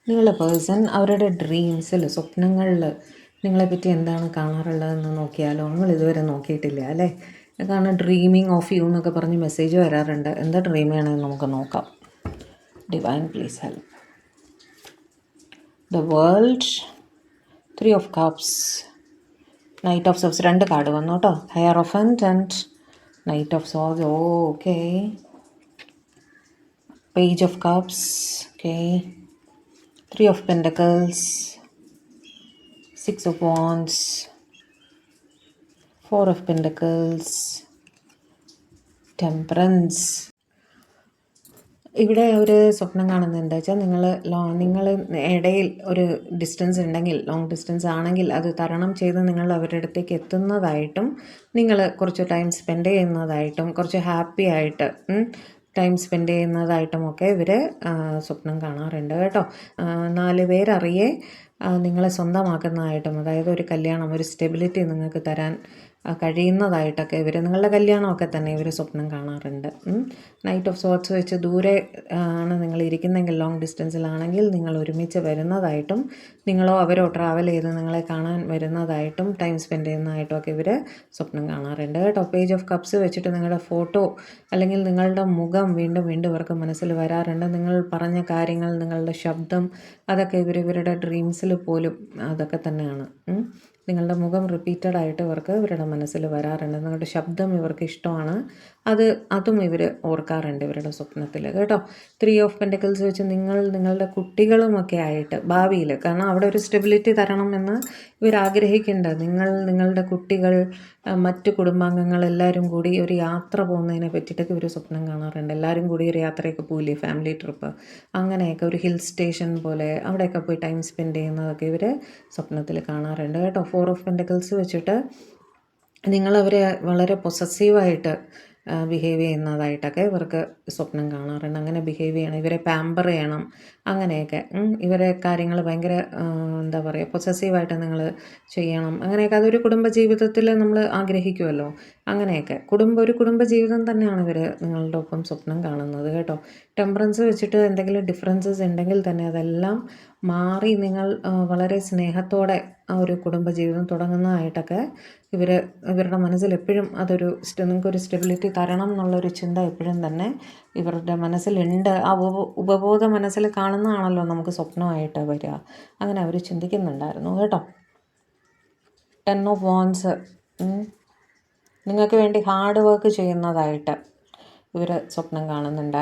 നിങ്ങളുടെ പേഴ്സൺ അവരുടെ ഡ്രീംസിൽ സ്വപ്നങ്ങളിൽ നിങ്ങളെപ്പറ്റി എന്താണ് കാണാറുള്ളതെന്ന് നോക്കിയാലോ? നിങ്ങൾ ഇതുവരെ നോക്കിയിട്ടില്ല അല്ലേ? കാരണം ഡ്രീമിങ് ഓഫ് യു എന്നൊക്കെ പറഞ്ഞ് മെസ്സേജ് വരാറുണ്ട്. എന്താ ഡ്രീം ചെയ്യണമെന്ന് നമുക്ക് നോക്കാം. Divine please help. The world, 3 of cups, knight of swords. 2 card വന്നു കേട്ടോ. Hierophant and knight of swords. Okay. Page of cups. Okay. 3 of Pentacles, 6 of Wands, 4 of Pentacles, Temperance. ഇവിടെ ഒരു സ്വപ്നം കാണുന്നത് എന്താ വെച്ചാൽ നിങ്ങൾ ഇടയിൽ ഒരു ഡിസ്റ്റൻസ് ഉണ്ടെങ്കിൽ, ലോങ് ഡിസ്റ്റൻസ് ആണെങ്കിൽ അത് തരണം ചെയ്ത് നിങ്ങൾ അവരുടെ അടുത്തേക്ക് എത്തുന്നതായിട്ടും, നിങ്ങൾ കുറച്ച് ടൈം സ്പെൻഡ് ചെയ്യുന്നതായിട്ടും, കുറച്ച് ഹാപ്പി ആയിട്ട് ടൈം സ്പെൻഡ് ചെയ്യുന്നതായിട്ടുമൊക്കെ ഇവർ സ്വപ്നം കാണാറുണ്ട് കേട്ടോ. 4 പേരറിയെ നിങ്ങളെ സ്വന്തമാക്കുന്നതായിട്ടും, അതായത് ഒരു കല്യാണം, ഒരു സ്റ്റെബിലിറ്റി നിങ്ങൾക്ക് തരാൻ കഴിയുന്നതായിട്ടൊക്കെ ഇവർ, നിങ്ങളുടെ കല്യാണമൊക്കെ തന്നെ ഇവർ സ്വപ്നം കാണാറുണ്ട്. നൈറ്റ് ഓഫ് സോർട്സ് വെച്ച് ദൂരെ ആണ് നിങ്ങൾ ഇരിക്കുന്നെങ്കിൽ, ലോങ് ഡിസ്റ്റൻസിലാണെങ്കിൽ നിങ്ങൾ ഒരുമിച്ച് വരുന്നതായിട്ടും, നിങ്ങളോ അവരോ ട്രാവൽ ചെയ്ത് നിങ്ങളെ കാണാൻ വരുന്നതായിട്ടും, ടൈം സ്പെൻഡ് ചെയ്യുന്നതായിട്ടും ഒക്കെ ഇവർ സ്വപ്നം കാണാറുണ്ട് കേട്ടോ. പേജ് ഓഫ് കപ്സ് വെച്ചിട്ട് നിങ്ങളുടെ ഫോട്ടോ അല്ലെങ്കിൽ നിങ്ങളുടെ മുഖം വീണ്ടും വീണ്ടും ഇവർക്ക് മനസ്സിൽ വരാറുണ്ട്. നിങ്ങൾ പറഞ്ഞ കാര്യങ്ങൾ, നിങ്ങളുടെ ശബ്ദം, അതൊക്കെ ഇവരുടെ ഡ്രീംസിൽ പോലും അതൊക്കെ തന്നെയാണ്. നിങ്ങളുടെ മുഖം റിപ്പീറ്റഡ് ആയിട്ട് ഇവരുടെ മനസ്സിൽ വരാറുണ്ട്. നിങ്ങളുടെ ശബ്ദം ഇവർക്ക് ഇഷ്ടമാണ്. അതും ഇവർ ഓർക്കാറുണ്ട് ഇവരുടെ സ്വപ്നത്തിൽ കേട്ടോ. 3 ഓഫ് പെൻറ്റക്കിൾസ് വെച്ച് നിങ്ങളുടെ കുട്ടികളുമൊക്കെ ആയിട്ട് ഭാവിയിൽ, കാരണം അവിടെ ഒരു സ്റ്റെബിലിറ്റി തരണമെന്ന് ഇവർ ആഗ്രഹിക്കേണ്ടത്. നിങ്ങളുടെ കുട്ടികൾ, മറ്റ് കുടുംബാംഗങ്ങൾ എല്ലാവരും കൂടി ഒരു യാത്ര പോകുന്നതിനെ പറ്റിയിട്ടൊക്കെ ഇവർ സ്വപ്നം കാണാറുണ്ട്. എല്ലാവരും കൂടി ഒരു യാത്രയൊക്കെ പോയില്ലേ, ഫാമിലി ട്രിപ്പ്, അങ്ങനെയൊക്കെ ഒരു ഹിൽ സ്റ്റേഷൻ പോലെ അവിടെയൊക്കെ പോയി ടൈം സ്പെൻഡ് ചെയ്യുന്നതൊക്കെ ഇവർ സ്വപ്നത്തിൽ കാണാറുണ്ട് കേട്ടോ. 4 ഓഫ് പെൻറ്റക്കിൾസ് വെച്ചിട്ട് നിങ്ങളവരെ വളരെ പൊസസീവായിട്ട് ബിഹേവ് ചെയ്യുന്നതായിട്ടൊക്കെ ഇവർക്ക് സ്വപ്നം കാണാറുണ്ട്. അങ്ങനെ ബിഹേവ് ചെയ്യണം, ഇവരെ പാമ്പർ ചെയ്യണം, അങ്ങനെയൊക്കെ ഇവരെ കാര്യങ്ങൾ ഭയങ്കര എന്താ പറയുക, പൊസസീവായിട്ട് നിങ്ങൾ ചെയ്യണം, അങ്ങനെയൊക്കെ. അതൊരു കുടുംബജീവിതത്തിൽ നമ്മൾ ആഗ്രഹിക്കുമല്ലോ, അങ്ങനെയൊക്കെ. ഒരു കുടുംബജീവിതം തന്നെയാണ് ഇവർ നിങ്ങളുടെ ഒപ്പം സ്വപ്നം കാണുന്നത് കേട്ടോ. ടെമ്പറൻസ് വെച്ചിട്ട് എന്തെങ്കിലും ഡിഫറൻസസ് ഉണ്ടെങ്കിൽ തന്നെ അതെല്ലാം മാറി നിങ്ങൾ വളരെ സ്നേഹത്തോടെ ആ ഒരു കുടുംബജീവിതം തുടങ്ങുന്നതായിട്ടൊക്കെ ഇവരുടെ മനസ്സിൽ എപ്പോഴും നിങ്ങൾക്കൊരു സ്റ്റെബിലിറ്റി തരണം എന്നുള്ളൊരു ചിന്ത എപ്പോഴും തന്നെ ഇവരുടെ മനസ്സിലുണ്ട്. ആ ഉപബോധ മനസ്സിൽ കാണുന്നതാണല്ലോ നമുക്ക് സ്വപ്നമായിട്ട് വരിക. അങ്ങനെ അവർ ചിന്തിക്കുന്നുണ്ടായിരുന്നു കേട്ടോ. 10 ഓഫ് വാൻഡ്സ്, നിങ്ങൾക്ക് വേണ്ടി ഹാർഡ് വർക്ക് ചെയ്യുന്നതായിട്ട് ഇവർ സ്വപ്നം കാണുന്നുണ്ടായിരുന്നു.